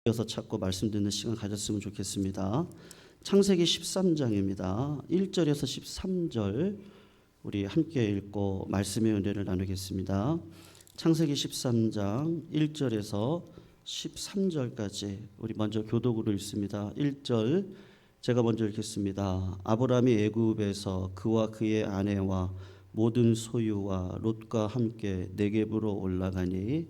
이어서 찾고 말씀 듣는 시간 가졌으면 좋겠습니다. 창세기 13장입니다. 1절에서 13절 우리 함께 읽고 말씀의 은혜를 나누겠습니다. 창세기 13장 1절에서 13절까지 우리 먼저 교독으로 읽습니다. 1절 제가 먼저 읽겠습니다. 아브라함이 애굽에서 그와 그의 아내와 모든 소유와 롯과 함께 네겝으로 올라가니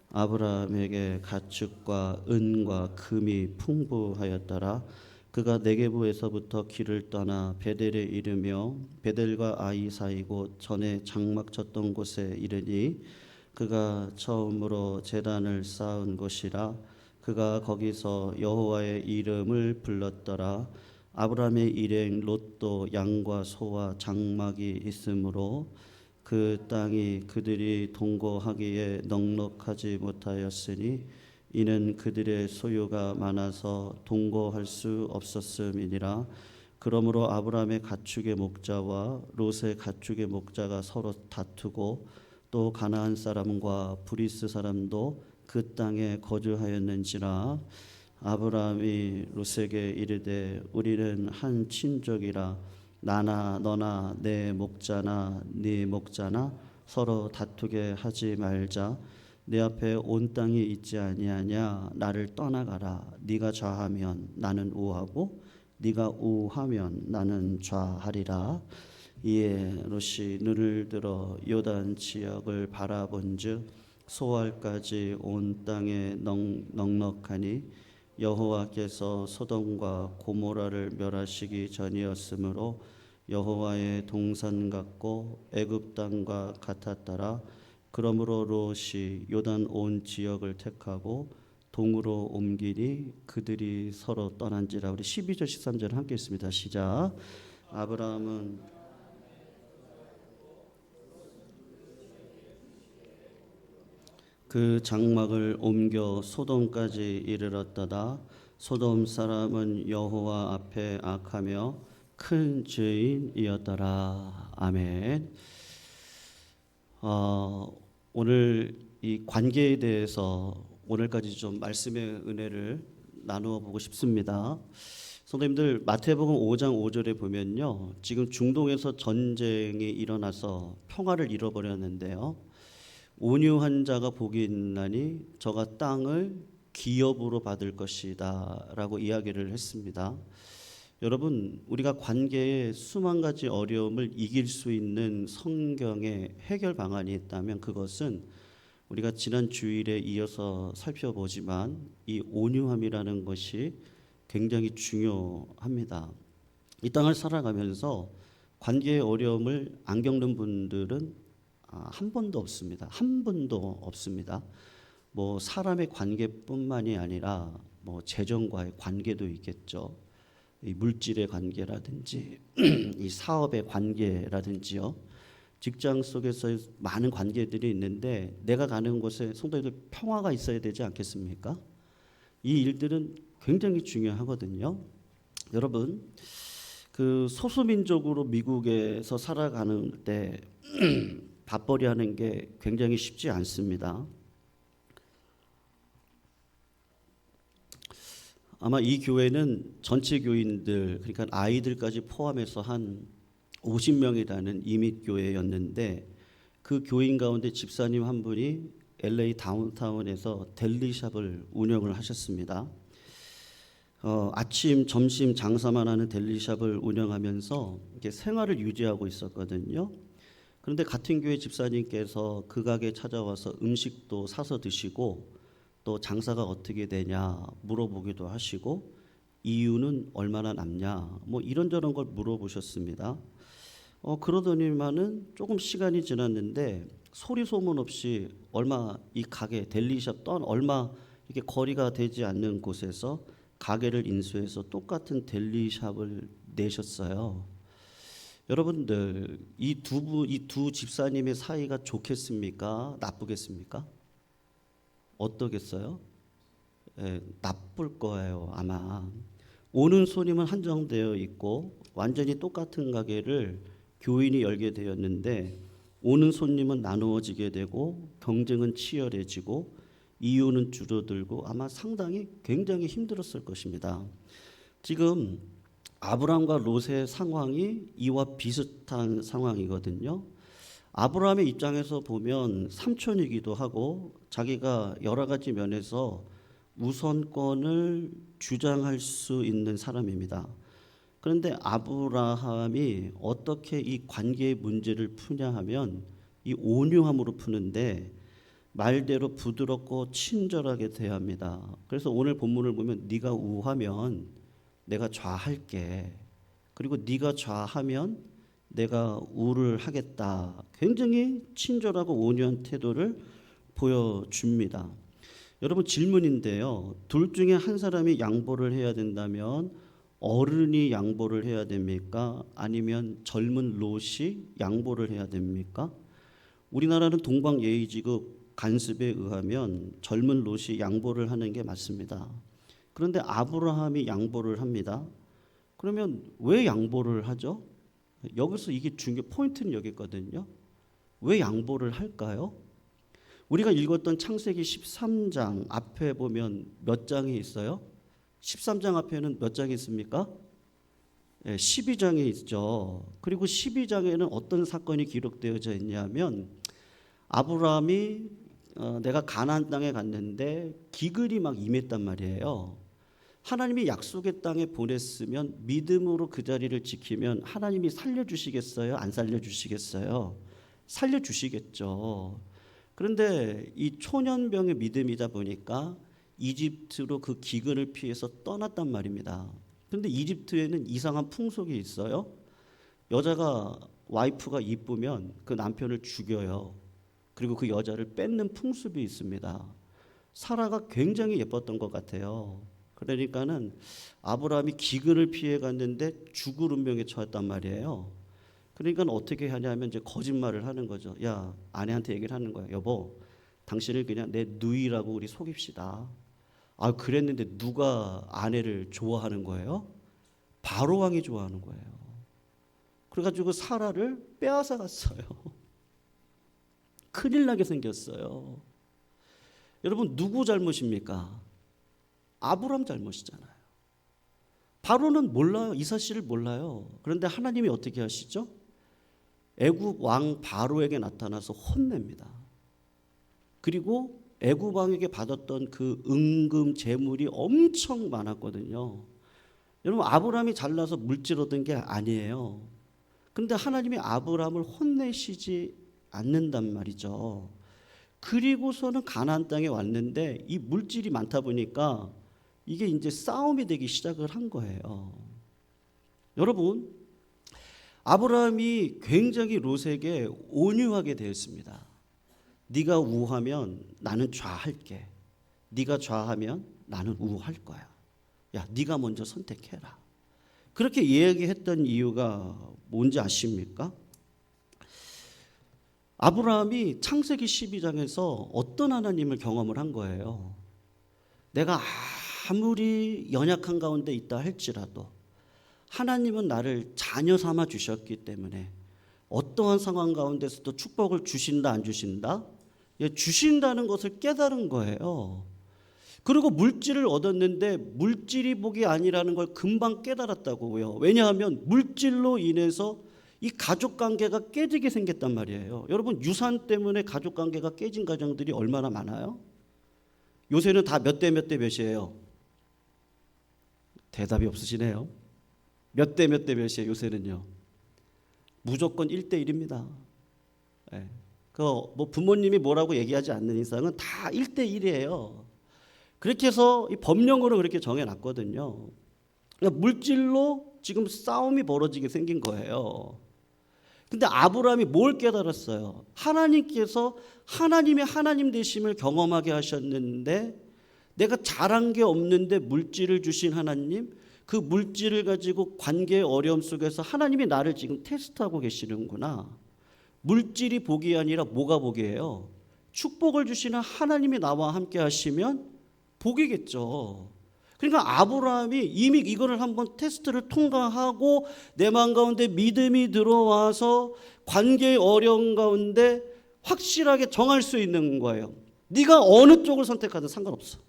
아브라함에게 가축과 은과 금이 풍부하였더라. 그가 네겝에서부터 길을 떠나 베델에 이르며 베델과 아이 사이고 전에 장막 쳤던 곳에 이르니 그가 처음으로 제단을 쌓은 곳이라. 그가 거기서 여호와의 이름을 불렀더라. 아브라함의 일행 롯도 양과 소와 장막이 있으므로 그 땅이 그들이 동거하기에 넉넉하지 못하였으니 이는 그들의 소유가 많아서 동거할 수 없었음이니라. 그러므로 아브라함의 가축의 목자와 롯의 가축의 목자가 서로 다투고 또 가나안 사람과 브리스 사람도 그 땅에 거주하였는지라. 아브라함이 롯에게 이르되 우리는 한 친족이라 나나 너나 내 목자나 네 목자나 서로 다투게 하지 말자. 내 앞에 온 땅이 있지 아니하냐. 나를 떠나가라. 네가 좌하면 나는 우하고 네가 우하면 나는 좌하리라. 이에 롯이 눈을 들어 요단 지역을 바라본즉 소알까지 온 땅에 넉넉하니 여호와께서 소돔과 고모라를 멸하시기 전이었으므로 여호와의 동산 같고 애굽 땅과 같았더라. 그러므로 롯이 요단 온 지역을 택하고 동으로 옮기니 그들이 서로 떠난지라. 우리 12절 13절 함께 읽습니다. 시작. 아브라함은 그 장막을 옮겨 소돔까지 이르렀다다. 소돔 사람은 여호와 앞에 악하며 큰 죄인이었더라. 아멘. 오늘 이 관계에 대해서 오늘까지 좀 말씀의 은혜를 나누어 보고 싶습니다. 성도님들, 마태복음 5장 5절에 보면요, 지금 중동에서 전쟁이 일어나서 평화를 잃어버렸는데요, 온유한 자가 복이 있나니 저가 땅을 기업으로 받을 것이다 라고 이야기를 했습니다. 여러분, 우리가 관계에 수만 가지 어려움을 이길 수 있는 성경의 해결 방안이 있다면 그것은 우리가 지난 주일에 이어서 살펴보지만 이 온유함이라는 것이 굉장히 중요합니다. 이 땅을 살아가면서 관계의 어려움을 안 겪는 분들은 한 번도 없습니다. 한 번도 없습니다. 뭐 사람의 관계뿐만이 아니라 뭐 재정과의 관계도 있겠죠. 이 물질의 관계라든지 이 사업의 관계라든지요. 직장 속에서 많은 관계들이 있는데 내가 가는 곳에 성도님들 평화가 있어야 되지 않겠습니까? 이 일들은 굉장히 중요하거든요. 여러분, 그 소수민족으로 미국에서 살아가는 때 밥벌이 하는 게 굉장히 쉽지 않습니다. 아마 이 교회는 전체 교인들, 그러니까 아이들까지 포함해서 한 50명이라는 이민교회였는데 그 교인 가운데 집사님 한 분이 LA 다운타운에서 델리샵을 운영을 하셨습니다. 아침, 점심 장사만 하는 델리샵을 운영하면서 이렇게 생활을 유지하고 있었거든요. 그런데 같은 교회 집사님께서 그 가게에 찾아와서 음식도 사서 드시고 또 장사가 어떻게 되냐 물어보기도 하시고 이유는 얼마나 남냐 뭐 이런저런 걸 물어보셨습니다. 그러더니만은 조금 시간이 지났는데 소리 소문 없이 얼마 이 가게 델리샵 얼마 이렇게 거리가 되지 않는 곳에서 가게를 인수해서 똑같은 델리샵을 내셨어요. 여러분들, 이 두 집사님의 사이가 좋겠습니까? 나쁘겠습니까? 어떠겠어요? 나쁠 거예요, 아마. 오는 손님은 한정되어 있고 완전히 똑같은 가게를 교인이 열게 되었는데 오는 손님은 나누어지게 되고 경쟁은 치열해지고 이유는 줄어들고 아마 상당히 굉장히 힘들었을 것입니다. 지금 아브라함과 롯의 상황이 이와 비슷한 상황이거든요. 아브라함의 입장에서 보면 삼촌이기도 하고 자기가 여러 가지 면에서 우선권을 주장할 수 있는 사람입니다. 그런데 아브라함이 어떻게 이 관계의 문제를 푸냐 하면 이 온유함으로 푸는데 말대로 부드럽고 친절하게 대합니다. 그래서 오늘 본문을 보면 네가 우하면 내가 좌할게. 그리고 네가 좌하면 내가 우를 하겠다. 굉장히 친절하고 온유한 태도를 보여줍니다. 여러분 질문인데요. 둘 중에 한 사람이 양보를 해야 된다면 어른이 양보를 해야 됩니까? 아니면 젊은 롯이 양보를 해야 됩니까? 우리나라는 동방예의지국 간습에 의하면 젊은 롯이 양보를 하는 게 맞습니다. 그런데 아브라함이 양보를 합니다. 그러면 왜 양보를 하죠? 여기서 이게 포인트는 여기 있거든요. 왜 양보를 할까요? 우리가 읽었던 창세기 13장 앞에 보면 몇 장이 있어요? 13장 앞에는 몇 장이 있습니까? 12장에 있죠. 그리고 12장에는 어떤 사건이 기록되어져 있냐면 아브라함이 내가 가나안 땅에 갔는데 기근이 막 임했단 말이에요. 하나님이 약속의 땅에 보냈으면 믿음으로 그 자리를 지키면 하나님이 살려주시겠어요? 안 살려주시겠어요? 살려주시겠죠. 그런데 이 초년병의 믿음이다 보니까 이집트로 그 기근을 피해서 떠났단 말입니다. 그런데 이집트에는 이상한 풍속이 있어요. 여자가 와이프가 이쁘면 그 남편을 죽여요. 그리고 그 여자를 뺏는 풍습이 있습니다. 사라가 굉장히 예뻤던 것 같아요. 그러니까는 아브라함이 기근을 피해 갔는데 죽을 운명에 처했단 말이에요. 그러니까 어떻게 하냐면 이제 거짓말을 하는 거죠. 야, 아내한테 얘기를 하는 거야. 여보, 당신을 그냥 내 누이라고 우리 속입시다. 아, 그랬는데 누가 아내를 좋아하는 거예요? 바로 왕이 좋아하는 거예요. 그래가지고 사라를 빼앗아 갔어요. 큰일 나게 생겼어요. 여러분 누구 잘못입니까? 아브라함 잘못이잖아요. 바로는 몰라요. 이 사실을 몰라요. 그런데 하나님이 어떻게 하시죠? 애굽 왕 바로에게 나타나서 혼냅니다. 그리고 애굽 왕에게 받았던 그 은금 재물이 엄청 많았거든요. 여러분 아브라함이 잘나서 물질 얻은 게 아니에요. 그런데 하나님이 아브라함을 혼내시지 않는단 말이죠. 그리고서는 가나안 땅에 왔는데 이 물질이 많다 보니까 이게 이제 싸움이 되기 시작을 한 거예요. 여러분 아브라함이 굉장히 롯에게 온유하게 대했습니다. 네가 우하면 나는 좌할게. 네가 좌하면 나는 우할 거야. 야, 네가 먼저 선택해라. 그렇게 이야기했던 이유가 뭔지 아십니까? 아브라함이 창세기 12장에서 어떤 하나님을 경험을 한 거예요. 내가 아무리 연약한 가운데 있다 할지라도 하나님은 나를 자녀 삼아 주셨기 때문에 어떠한 상황 가운데서도 축복을 주신다 안 주신다? 주신다는 것을 깨달은 거예요. 그리고 물질을 얻었는데 물질이 복이 아니라는 걸 금방 깨달았다고요. 왜냐하면 물질로 인해서 이 가족관계가 깨지게 생겼단 말이에요. 여러분 유산 때문에 가족관계가 깨진 가정들이 얼마나 많아요? 요새는 다 몇 대 몇 대 몇이에요? 대답이 없으시네요. 몇 대 몇 대 몇이에요 요새는요? 무조건 1대1입니다. 네. 뭐 부모님이 뭐라고 얘기하지 않는 이상은 다 1대1이에요. 그렇게 해서 이 법령으로 그렇게 정해놨거든요. 그러니까 물질로 지금 싸움이 벌어지게 생긴 거예요. 근데 아브라함이 뭘 깨달았어요? 하나님께서 하나님의 하나님 되심을 경험하게 하셨는데 내가 잘한 게 없는데 물질을 주신 하나님, 그 물질을 가지고 관계의 어려움 속에서 하나님이 나를 지금 테스트하고 계시는구나. 물질이 복이 아니라 뭐가 복이에요? 축복을 주시는 하나님이 나와 함께 하시면 복이겠죠. 그러니까 아브라함이 이미 이거를 한번 테스트를 통과하고 내 마음 가운데 믿음이 들어와서 관계의 어려움 가운데 확실하게 정할 수 있는 거예요. 네가 어느 쪽을 선택하든 상관없어.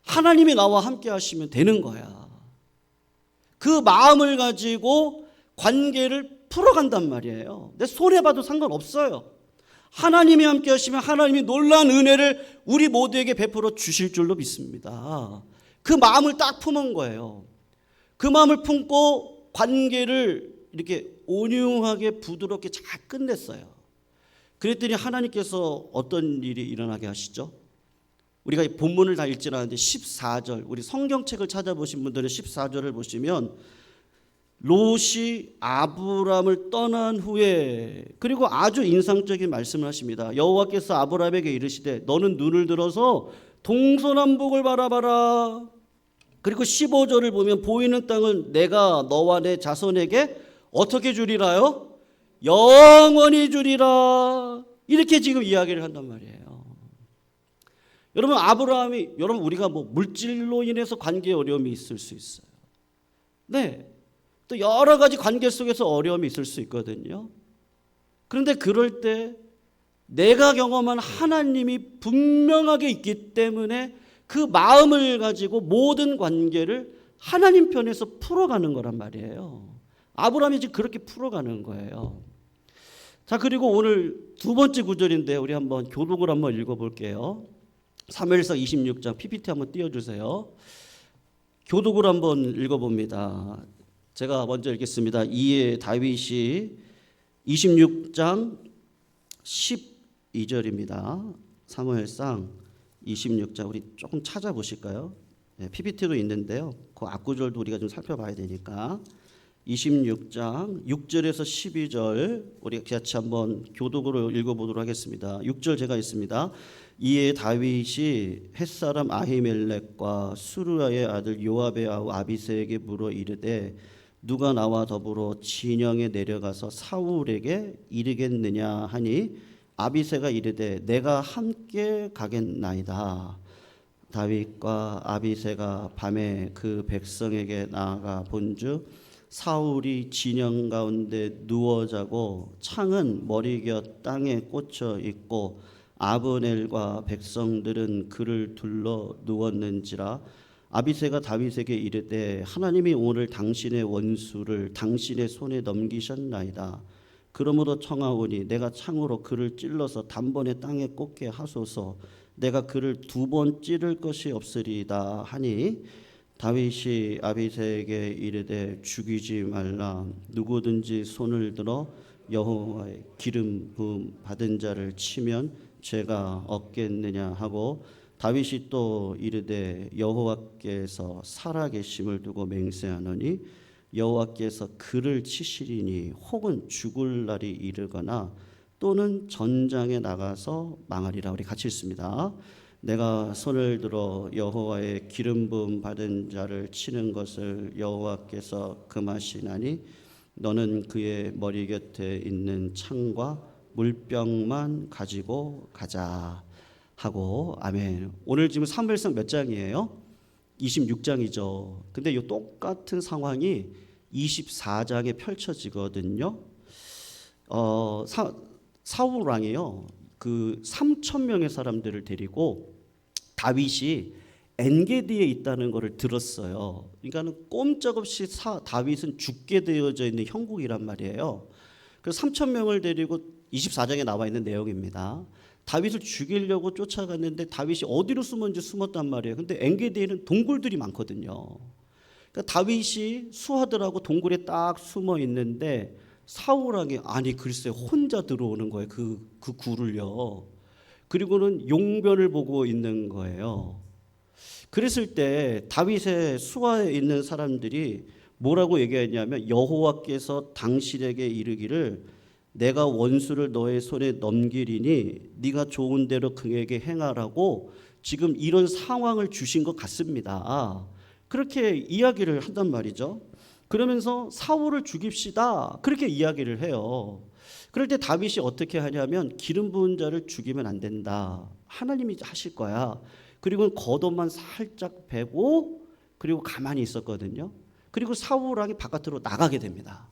하나님이 나와 함께 하시면 되는 거야. 그 마음을 가지고 관계를 풀어간단 말이에요. 내 손해봐도 상관없어요. 하나님이 함께 하시면 하나님이 놀라운 은혜를 우리 모두에게 베풀어 주실 줄로 믿습니다. 그 마음을 딱 품은 거예요. 그 마음을 품고 관계를 이렇게 온유하게 부드럽게 잘 끝냈어요. 그랬더니 하나님께서 어떤 일이 일어나게 하시죠? 우리가 본문을 다 읽지 않았는데 14절, 우리 성경책을 찾아보신 분들은 14절을 보시면 롯이 아브람을 떠난 후에, 그리고 아주 인상적인 말씀을 하십니다. 여호와께서 아브람에게 이르시되 너는 눈을 들어서 동서남북을 바라봐라. 그리고 15절을 보면 보이는 땅은 내가 너와 내 자손에게 어떻게 주리라요? 영원히 주리라. 이렇게 지금 이야기를 한단 말이에요. 여러분, 여러분 우리가 뭐 물질로 인해서 관계에 어려움이 있을 수 있어요. 네. 또 여러 가지 관계 속에서 어려움이 있을 수 있거든요. 그런데 그럴 때 내가 경험한 하나님이 분명하게 있기 때문에 그 마음을 가지고 모든 관계를 하나님 편에서 풀어가는 거란 말이에요. 아브라함이 지금 그렇게 풀어가는 거예요. 자, 그리고 오늘 두 번째 구절인데 우리 한번 교독을 한번 읽어볼게요. 사무엘서 26장 PPT 한번 띄워주세요. 교독을 한번 읽어봅니다. 제가 먼저 읽겠습니다. 이에 다윗이 26장 12절입니다. 사무엘상 26장 우리 조금 찾아보실까요? 네, PPT도 있는데요. 그 앞구절도 우리가 좀 살펴봐야 되니까 26장 6절에서 12절 우리 같이 한번 교독으로 읽어보도록 하겠습니다. 6절 제가 있습니다. 이에 다윗이 햇사람 아히멜렉과 수르야의 아들 요압의 아우 아비새에게 물어 이르되 누가 나와 더불어 진영에 내려가서 사울에게 이르겠느냐 하니 아비새가 이르되 내가 함께 가겠나이다. 다윗과 아비새가 밤에 그 백성에게 나아가 본즉 사울이 진영 가운데 누워 자고 창은 머리곁 땅에 꽂혀 있고 아브넬과 백성들은 그를 둘러 누웠는지라. 아비새가 다윗에게 이르되 하나님이 오늘 당신의 원수를 당신의 손에 넘기셨나이다. 그러므로 청하오니 내가 창으로 그를 찔러서 단번에 땅에 꽂게 하소서. 내가 그를 두 번 찌를 것이 없으리이다 하니 다윗이 아비새에게 이르되 죽이지 말라. 누구든지 손을 들어 여호와의 기름 부음 받은 자를 치면 죄가 없겠느냐 하고 다윗이 또 이르되 여호와께서 살아계심을 두고 맹세하노니 여호와께서 그를 치시리니 혹은 죽을 날이 이르거나 또는 전장에 나가서 망하리라. 우리 같이 읽습니다. 내가 손을 들어 여호와의 기름 부음 받은 자를 치는 것을 여호와께서 금하시나니 너는 그의 머리 곁에 있는 창과 물병만 가지고 가자 하고. 아멘. 오늘 지금 사무엘상 몇 장이에요? 26장이죠. 근데 이 똑같은 상황이 24장에 펼쳐지거든요. 사울 왕이요, 그 3,000명의 사람들을 데리고 다윗이 엔게디에 있다는 것을 들었어요. 그러니까는 꼼짝없이 다윗은 죽게 되어져 있는 형국이란 말이에요. 그래서 3,000명을 데리고 24장에 나와 있는 내용입니다. 다윗을 죽이려고 쫓아갔는데 다윗이 어디로 숨었는지 숨었단 말이에요. 근데 엔게디에는 동굴들이 많거든요. 그러니까 다윗이 수하들하고 동굴에 딱 숨어 있는데 사울 왕이 아니 글쎄 혼자 들어오는 거예요. 그 굴을요. 그리고는 용변을 보고 있는 거예요. 그랬을 때 다윗의 수하에 있는 사람들이 뭐라고 얘기했냐면 여호와께서 당신에게 이르기를 내가 원수를 너의 손에 넘기리니 네가 좋은 대로 그에게 행하라고 지금 이런 상황을 주신 것 같습니다. 그렇게 이야기를 한단 말이죠. 그러면서 사울을 죽입시다 그렇게 이야기를 해요. 그럴 때 다윗이 어떻게 하냐면 기름 부은 자를 죽이면 안 된다. 하나님이 하실 거야. 그리고 겉옷만 살짝 베고 그리고 가만히 있었거든요. 그리고 사울 왕이 바깥으로 나가게 됩니다.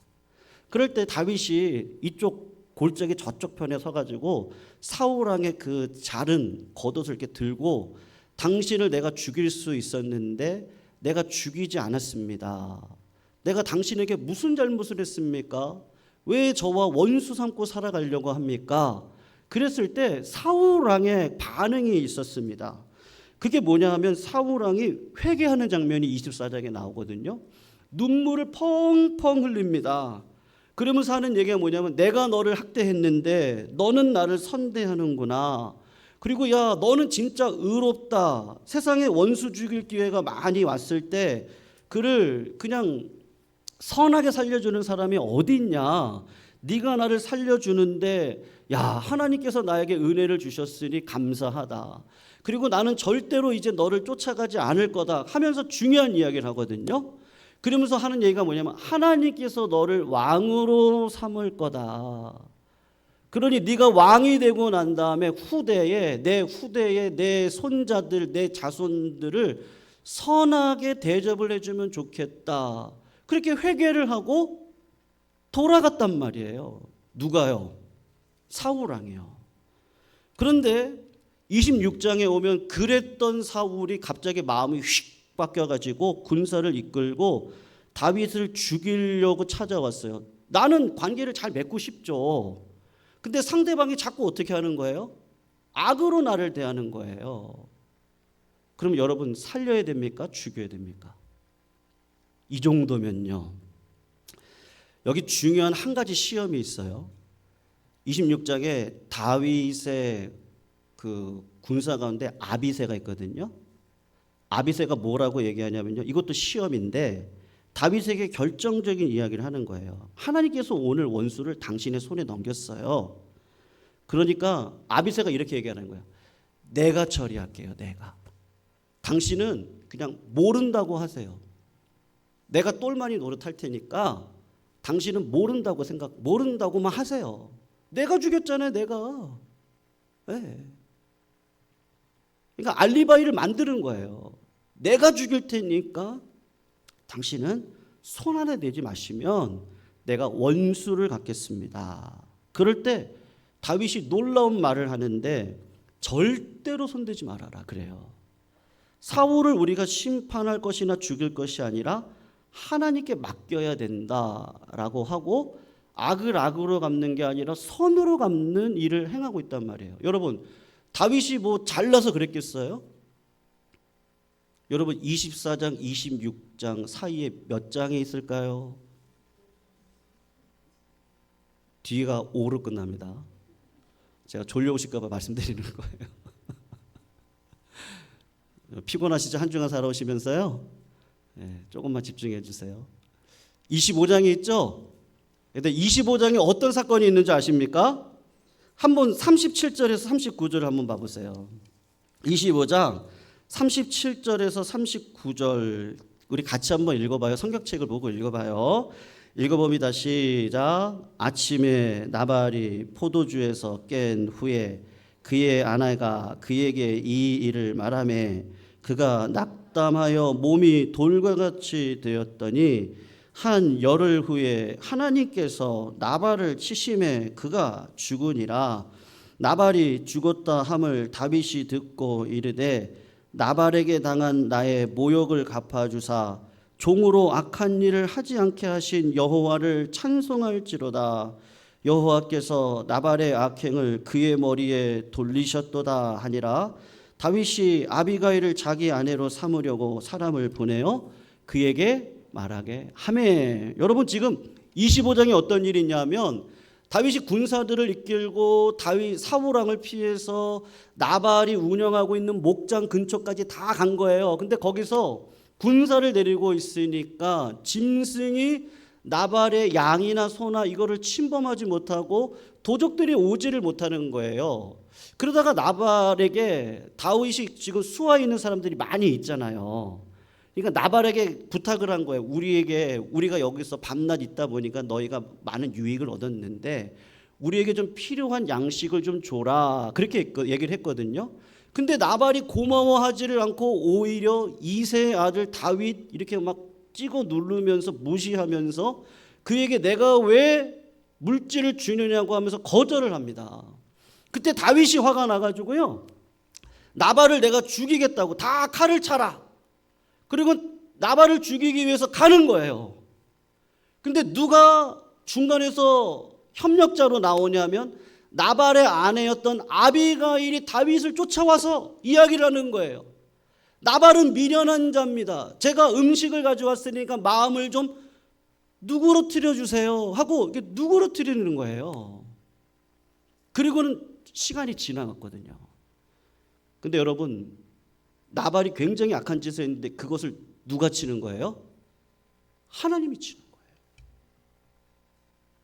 그럴 때 다윗이 이쪽 골짜기 저쪽 편에 서가지고 사울 왕의 그 자른 겉옷을 이렇게 들고 당신을 내가 죽일 수 있었는데 내가 죽이지 않았습니다. 내가 당신에게 무슨 잘못을 했습니까? 왜 저와 원수 삼고 살아가려고 합니까? 그랬을 때 사울 왕의 반응이 있었습니다. 그게 뭐냐 하면 사울 왕이 회개하는 장면이 24장에 나오거든요. 눈물을 펑펑 흘립니다. 그러면서 하는 얘기가 뭐냐면 내가 너를 학대했는데 너는 나를 선대하는구나. 그리고 야 너는 진짜 의롭다. 세상에 원수 죽일 기회가 많이 왔을 때 그를 그냥 선하게 살려주는 사람이 어디 있냐. 네가 나를 살려주는데 야 하나님께서 나에게 은혜를 주셨으니 감사하다. 그리고 나는 절대로 이제 너를 쫓아가지 않을 거다 하면서 중요한 이야기를 하거든요. 그러면서 하는 얘기가 뭐냐면 하나님께서 너를 왕으로 삼을 거다. 그러니 네가 왕이 되고 난 다음에 후대에 내 손자들 내 자손들을 선하게 대접을 해주면 좋겠다. 그렇게 회개를 하고 돌아갔단 말이에요. 누가요? 사울 왕이요. 그런데 26장에 오면 그랬던 사울이 갑자기 마음이 휙 바뀌어가지고 군사를 이끌고 다윗을 죽이려고 찾아왔어요. 나는 관계를 잘 맺고 싶죠. 근데 상대방이 자꾸 어떻게 하는 거예요? 악으로 나를 대하는 거예요. 그럼 여러분 살려야 됩니까? 죽여야 됩니까? 이 정도면요. 여기 중요한 한 가지 시험이 있어요. 26장에 다윗의 그 군사 가운데 아비새가 있거든요. 아비새가 뭐라고 얘기하냐면요. 이것도 시험인데 다윗에게 결정적인 이야기를 하는 거예요. 하나님께서 오늘 원수를 당신의 손에 넘겼어요. 그러니까 아비새가 이렇게 얘기하는 거예요. 내가 처리할게요. 내가. 당신은 그냥 모른다고 하세요. 내가 똘마니 노릇할 테니까 당신은 모른다고만 하세요. 내가 죽였잖아요. 내가. 네. 그러니까 알리바이를 만드는 거예요. 내가 죽일 테니까 당신은 손 하나 내지 마시면 내가 원수를 갚겠습니다. 그럴 때 다윗이 놀라운 말을 하는데 절대로 손대지 말아라 그래요. 사울을 우리가 심판할 것이나 죽일 것이 아니라 하나님께 맡겨야 된다라고 하고 악을 악으로 갚는 게 아니라 선으로 갚는 일을 행하고 있단 말이에요. 여러분 다윗이 뭐 잘나서 그랬겠어요? 여러분 24장 26장 사이에 몇 장에 있을까요? 뒤가 5로 끝납니다. 제가 졸려오실까 봐 말씀드리는 거예요. 피곤하시죠? 한 주간 살아오시면서요. 네, 조금만 집중해 주세요. 25장이 있죠? 근데 25장에 어떤 사건이 있는지 아십니까? 한번 37절에서 39절을 한번 봐보세요. 25장 37절에서 39절 우리 같이 한번 읽어봐요. 성경책을 보고 읽어봐요. 읽어봅니다. 시작. 아침에 나발이 포도주에서 깬 후에 그의 아내가 그에게 이 일을 말하매 그가 낙담하여 몸이 돌과 같이 되었더니 한 열흘 후에 하나님께서 나발을 치심해 그가 죽으니라. 나발이 죽었다 함을 다윗이 듣고 이르되 나발에게 당한 나의 모욕을 갚아주사 종으로 악한 일을 하지 않게 하신 여호와를 찬송할지로다. 여호와께서 나발의 악행을 그의 머리에 돌리셨도다 하니라. 다윗이 아비가일을 자기 아내로 삼으려고 사람을 보내어 그에게 말하게 하매. 여러분 지금 25장에 어떤 일이 있냐면 다윗이 군사들을 이끌고 사울 왕을 피해서 나발이 운영하고 있는 목장 근처까지 다 간 거예요. 근데 거기서 군사를 데리고 있으니까 짐승이 나발의 양이나 소나 이거를 침범하지 못하고 도적들이 오지를 못하는 거예요. 그러다가 나발에게 다윗이 지금 수하에 있는 사람들이 많이 있잖아요. 그러니까 나발에게 부탁을 한 거예요. 우리가 여기서 밤낮 있다 보니까 너희가 많은 유익을 얻었는데 우리에게 좀 필요한 양식을 좀 줘라. 그렇게 얘기를 했거든요. 근데 나발이 고마워하지를 않고 오히려 이세의 아들 다윗 이렇게 막 찍어 누르면서 무시하면서 그에게 내가 왜 물질을 주느냐고 하면서 거절을 합니다. 그때 다윗이 화가 나가지고요, 나발을 내가 죽이겠다고 다 칼을 차라. 그리고 나발을 죽이기 위해서 가는 거예요. 근데 누가 중간에서 협력자로 나오냐면 나발의 아내였던 아비가일이 다윗을 쫓아와서 이야기를 하는 거예요. 나발은 미련한 자입니다. 제가 음식을 가져왔으니까 마음을 좀 누그러뜨려 주세요 하고 이렇게 누그러뜨리는 거예요. 그리고는 시간이 지나갔거든요. 근데 여러분, 나발이 굉장히 악한 짓을 했는데 그것을 누가 치는 거예요? 하나님이 치는 거예요.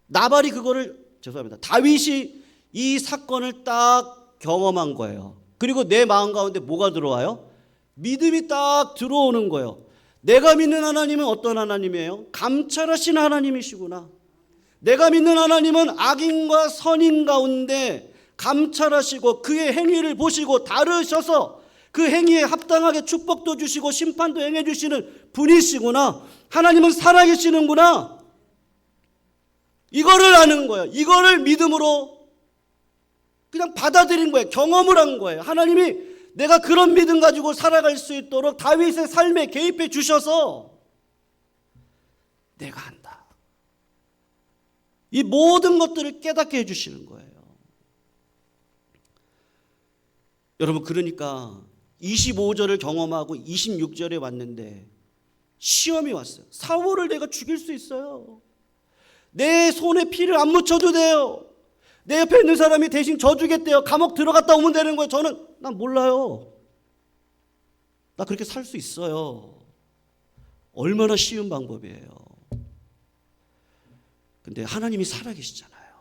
나발이 그거를, 죄송합니다, 다윗이 이 사건을 딱 경험한 거예요. 그리고 내 마음 가운데 뭐가 들어와요? 믿음이 딱 들어오는 거예요. 내가 믿는 하나님은 어떤 하나님이에요? 감찰하신 하나님이시구나. 내가 믿는 하나님은 악인과 선인 가운데 감찰하시고 그의 행위를 보시고 다루셔서 그 행위에 합당하게 축복도 주시고 심판도 행해 주시는 분이시구나. 하나님은 살아계시는구나. 이거를 아는 거예요. 이거를 믿음으로 그냥 받아들인 거예요. 경험을 한 거예요. 하나님이 내가 그런 믿음 가지고 살아갈 수 있도록 다윗의 삶에 개입해 주셔서 내가 한다. 이 모든 것들을 깨닫게 해주시는 거예요. 여러분, 그러니까 25절을 경험하고 26절에 왔는데 시험이 왔어요. 사울을 내가 죽일 수 있어요. 내 손에 피를 안 묻혀도 돼요. 내 옆에 있는 사람이 대신 져주겠대요. 감옥 들어갔다 오면 되는 거예요. 난 몰라요. 나 그렇게 살 수 있어요. 얼마나 쉬운 방법이에요. 근데 하나님이 살아계시잖아요.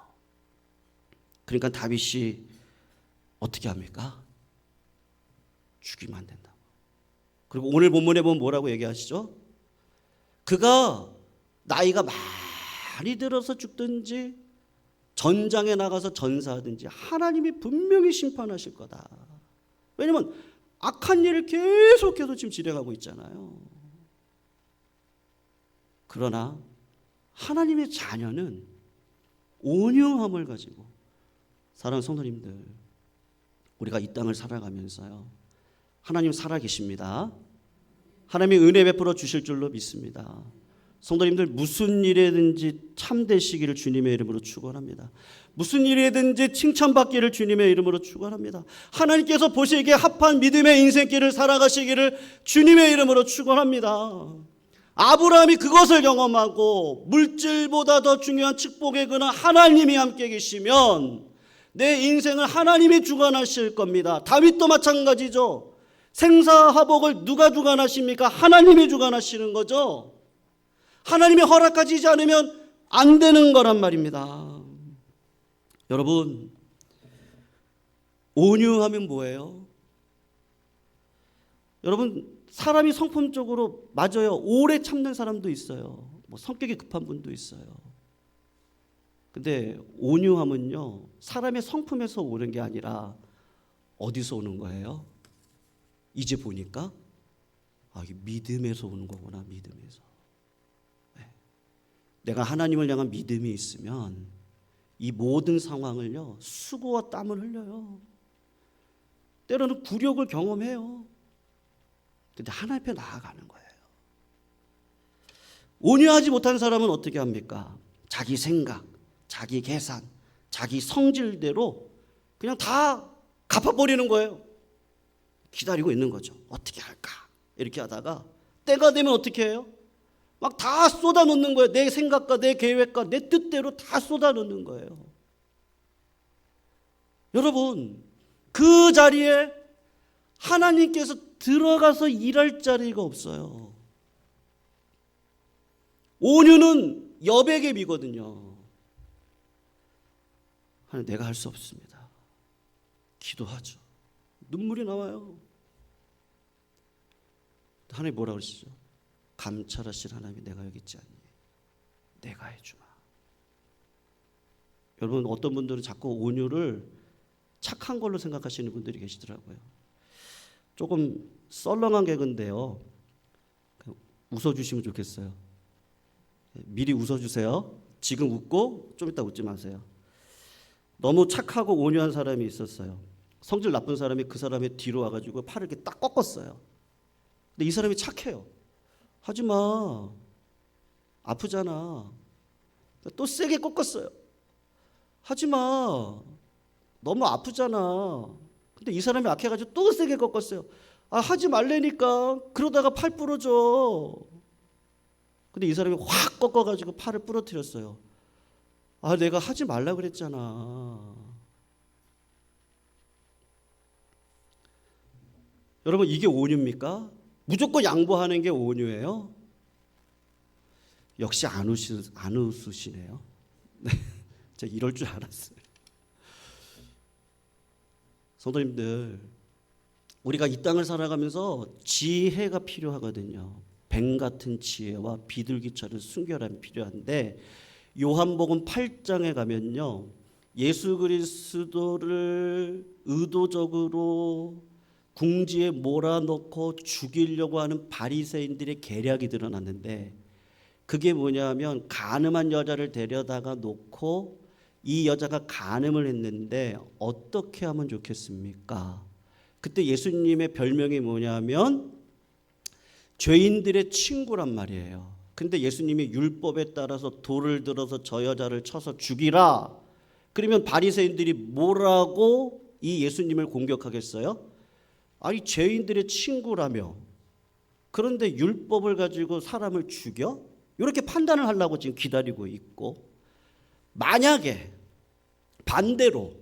그러니까 다윗이 어떻게 합니까? 죽이면 안 된다. 그리고 오늘 본문에 보면 뭐라고 얘기하시죠? 그가 나이가 많이 들어서 죽든지 전장에 나가서 전사하든지 하나님이 분명히 심판하실 거다. 왜냐하면 악한 일을 계속해서 지금 진행하고 있잖아요. 그러나 하나님의 자녀는 온유함을 가지고, 사랑하는 성도님들, 우리가 이 땅을 살아가면서요, 하나님 살아계십니다. 하나님이 은혜 베풀어 주실 줄로 믿습니다. 성도님들, 무슨 일이든지 참되시기를 주님의 이름으로 축원합니다. 무슨 일이든지 칭찬받기를 주님의 이름으로 축원합니다. 하나님께서 보시기에 합한 믿음의 인생길을 살아가시기를 주님의 이름으로 축원합니다. 아브라함이 그것을 경험하고 물질보다 더 중요한 축복의 근원 하나님이 함께 계시면 내 인생을 하나님이 주관하실 겁니다. 다윗도 마찬가지죠. 생사화복을 누가 주관하십니까? 하나님이 주관하시는 거죠. 하나님이 허락하시지 않으면 안 되는 거란 말입니다. 여러분, 온유하면 뭐예요? 여러분, 사람이 성품적으로 맞아요. 오래 참는 사람도 있어요. 성격이 급한 분도 있어요. 근데 온유함은요, 사람의 성품에서 오는 게 아니라 어디서 오는 거예요? 이제 보니까 이게 믿음에서 오는 거구나. 믿음에서. 내가 하나님을 향한 믿음이 있으면 이 모든 상황을요, 수고와 땀을 흘려요. 때로는 굴욕을 경험해요. 근데 하나님 앞에 나아가는 거예요. 온유하지 못한 사람은 어떻게 합니까? 자기 생각, 자기 계산, 자기 성질대로 그냥 다 갚아버리는 거예요. 기다리고 있는 거죠. 어떻게 할까? 이렇게 하다가 때가 되면 어떻게 해요? 막 다 쏟아놓는 거예요. 내 생각과 내 계획과 내 뜻대로 다 쏟아놓는 거예요. 여러분, 그 자리에 하나님께서 들어가서 일할 자리가 없어요. 온유는 여백의 미거든요. 하나님, 내가 할 수 없습니다. 기도하죠. 눈물이 나와요. 하나님 뭐라고 그러시죠? 감찰하실 하나님이 내가 여기 있지 않니? 내가 해주마. 여러분, 어떤 분들은 자꾸 온유를 착한 걸로 생각하시는 분들이 계시더라고요. 조금 썰렁한 개그인데요, 웃어주시면 좋겠어요. 미리 웃어주세요. 지금 웃고 좀 이따 웃지 마세요. 너무 착하고 온유한 사람이 있었어요. 성질 나쁜 사람이 그 사람의 뒤로 와가지고 팔을 이렇게 딱 꺾었어요. 근데 이 사람이 착해요. 하지 마. 아프잖아. 또 세게 꺾었어요. 하지 마. 너무 아프잖아. 근데 이 사람이 악해가지고 또 세게 꺾었어요. 하지 말래니까. 그러다가 팔 부러져. 근데 이 사람이 확 꺾어가지고 팔을 부러뜨렸어요. 내가 하지 말라 그랬잖아. 여러분, 이게 온유입니까? 무조건 양보하는 게 온유예요? 역시 안 웃으시네요. 제가 이럴 줄 알았어요. 성도님들, 우리가 이 땅을 살아가면서 지혜가 필요하거든요. 뱀 같은 지혜와 비둘기처럼 순결함이 필요한데, 요한복음 8장에 가면요, 예수 그리스도를 의도적으로 궁지에 몰아넣고 죽이려고 하는 바리새인들의 계략이 드러났는데, 그게 뭐냐면 간음한 여자를 데려다가 놓고 이 여자가 간음을 했는데 어떻게 하면 좋겠습니까? 그때 예수님의 별명이 뭐냐면 죄인들의 친구란 말이에요. 근데 예수님이 율법에 따라서 돌을 들어서 저 여자를 쳐서 죽이라. 그러면 바리새인들이 뭐라고 이 예수님을 공격하겠어요? 죄인들의 친구라며. 그런데 율법을 가지고 사람을 죽여? 이렇게 판단을 하려고 지금 기다리고 있고, 만약에 반대로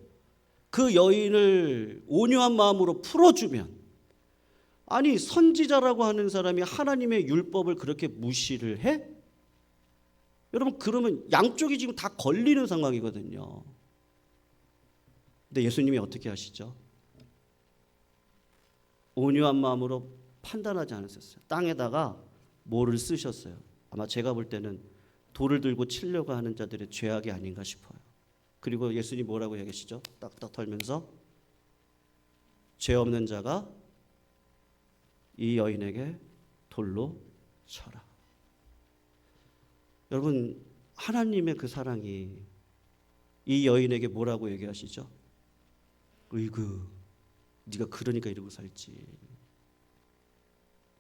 그 여인을 온유한 마음으로 풀어주면, 선지자라고 하는 사람이 하나님의 율법을 그렇게 무시를 해? 여러분, 그러면 양쪽이 지금 다 걸리는 상황이거든요. 근데 예수님이 어떻게 하시죠? 온유한 마음으로 판단하지 않으셨어요. 땅에다가 뭐를 쓰셨어요. 아마 제가 볼 때는 돌을 들고 치려고 하는 자들의 죄악이 아닌가 싶어요. 그리고 예수님이 뭐라고 얘기하시죠? 딱딱 털면서 죄 없는 자가 이 여인에게 돌로 쳐라. 여러분, 하나님의 그 사랑이 이 여인에게 뭐라고 얘기하시죠? 으이그, 네가 그러니까 이러고 살지.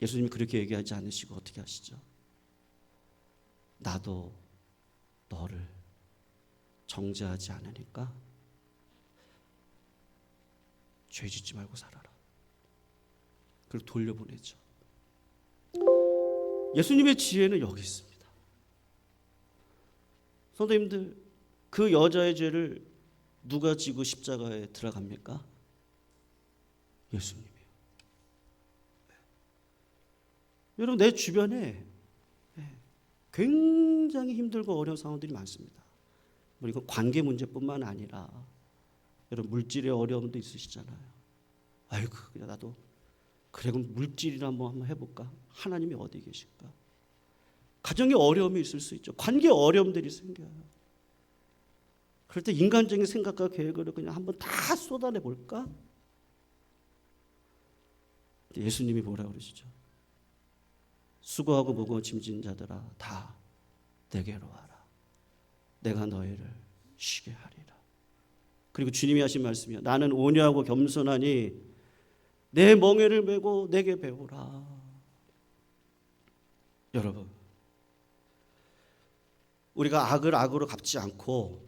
예수님이 그렇게 얘기하지 않으시고 어떻게 하시죠? 나도 너를 정죄하지 않으니까 죄 짓지 말고 살아라. 그리고 돌려보내죠. 예수님의 지혜는 여기 있습니다. 성도님들, 그 여자의 죄를 누가 지고 십자가에 들어갑니까? 예수님이에요. 여러분, 내 주변에 굉장히 힘들고 어려운 상황들이 많습니다. 이건 관계 문제뿐만 아니라 여러분, 물질의 어려움도 있으시잖아요. 그냥 나도 그래, 그럼 물질이나 한번 해볼까? 하나님이 어디 계실까? 가정에 어려움이 있을 수 있죠. 관계 어려움들이 생겨요. 그럴 때 인간적인 생각과 계획을 그냥 한번 다 쏟아내 볼까? 예수님이 뭐라고 그러시죠? 수고하고 무거운 짐진 자들아, 다 내게로 와라. 내가 너희를 쉬게 하리라. 그리고 주님이 하신 말씀이요, 나는 온유하고 겸손하니 내 멍에를 메고 내게 배우라. 여러분, 우리가 악을 악으로 갚지 않고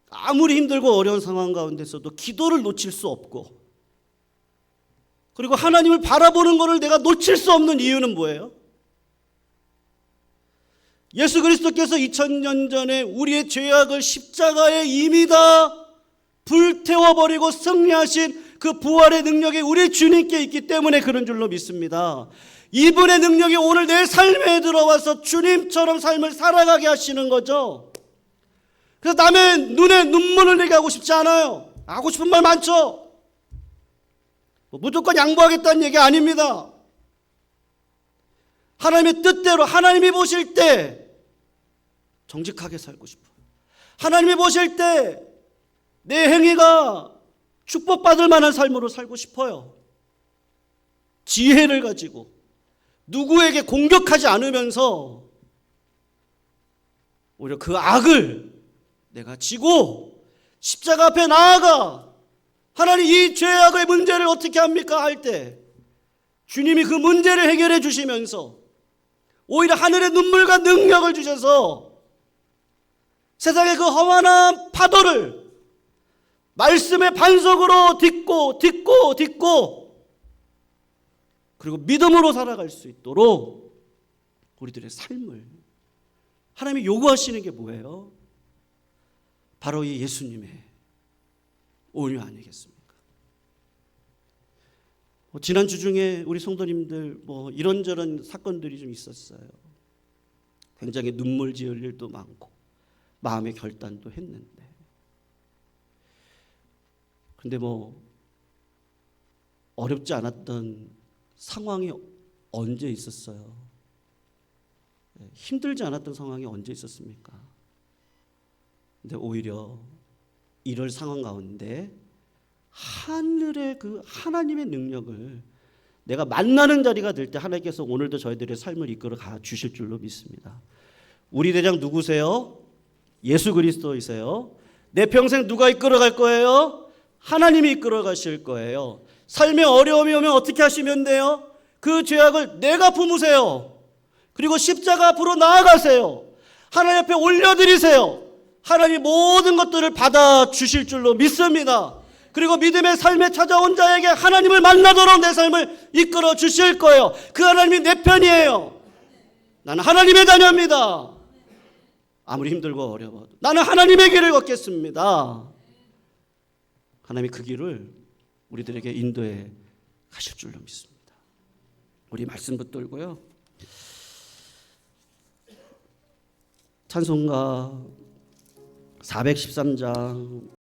아무리 힘들고 어려운 상황 가운데서도 기도를 놓칠 수 없고, 그리고 하나님을 바라보는 것을 내가 놓칠 수 없는 이유는 뭐예요? 예수 그리스도께서 2000년 전에 우리의 죄악을 십자가에 이미 다 불태워버리고 승리하신 그 부활의 능력이 우리 주님께 있기 때문에 그런 줄로 믿습니다. 이분의 능력이 오늘 내 삶에 들어와서 주님처럼 삶을 살아가게 하시는 거죠. 그래서 남의 눈에 눈물을 내게 하고 싶지 않아요. 하고 싶은 말 많죠. 무조건 양보하겠다는 얘기 아닙니다. 하나님의 뜻대로 하나님이 보실 때 정직하게 살고 싶어요. 하나님이 보실 때 내 행위가 축복받을 만한 삶으로 살고 싶어요. 지혜를 가지고 누구에게 공격하지 않으면서 오히려 그 악을 내가 지고 십자가 앞에 나아가 하나님 이 죄악의 문제를 어떻게 합니까? 할 때 주님이 그 문제를 해결해 주시면서 오히려 하늘의 눈물과 능력을 주셔서 세상의 그 험한한 파도를 말씀의 반석으로 딛고 그리고 믿음으로 살아갈 수 있도록 우리들의 삶을 하나님이 요구하시는 게 뭐예요? 바로 이 예수님의 온유 아니겠습니까? 지난주 중에 우리 성도님들 이런저런 사건들이 좀 있었어요. 굉장히 눈물 지을 일도 많고 마음의 결단도 했는데, 근데 어렵지 않았던 상황이 언제 있었어요? 힘들지 않았던 상황이 언제 있었습니까? 근데 오히려 이럴 상황 가운데 하늘의 그 하나님의 능력을 내가 만나는 자리가 될 때 하나님께서 오늘도 저희들의 삶을 이끌어 가 주실 줄로 믿습니다. 우리 대장 누구세요? 예수 그리스도이세요. 내 평생 누가 이끌어 갈 거예요? 하나님이 이끌어 가실 거예요. 삶에 어려움이 오면 어떻게 하시면 돼요? 그 죄악을 내가 품으세요. 그리고 십자가 앞으로 나아가세요. 하나님 앞에 올려드리세요. 하나님 모든 것들을 받아주실 줄로 믿습니다. 그리고 믿음의 삶에 찾아온 자에게 하나님을 만나도록 내 삶을 이끌어 주실 거예요. 그 하나님이 내 편이에요. 나는 하나님의 자녀입니다. 아무리 힘들고 어려워도 나는 하나님의 길을 걷겠습니다. 하나님이 그 길을 우리들에게 인도해 가실 줄로 믿습니다. 우리 말씀 붙들고요. 찬송가 413장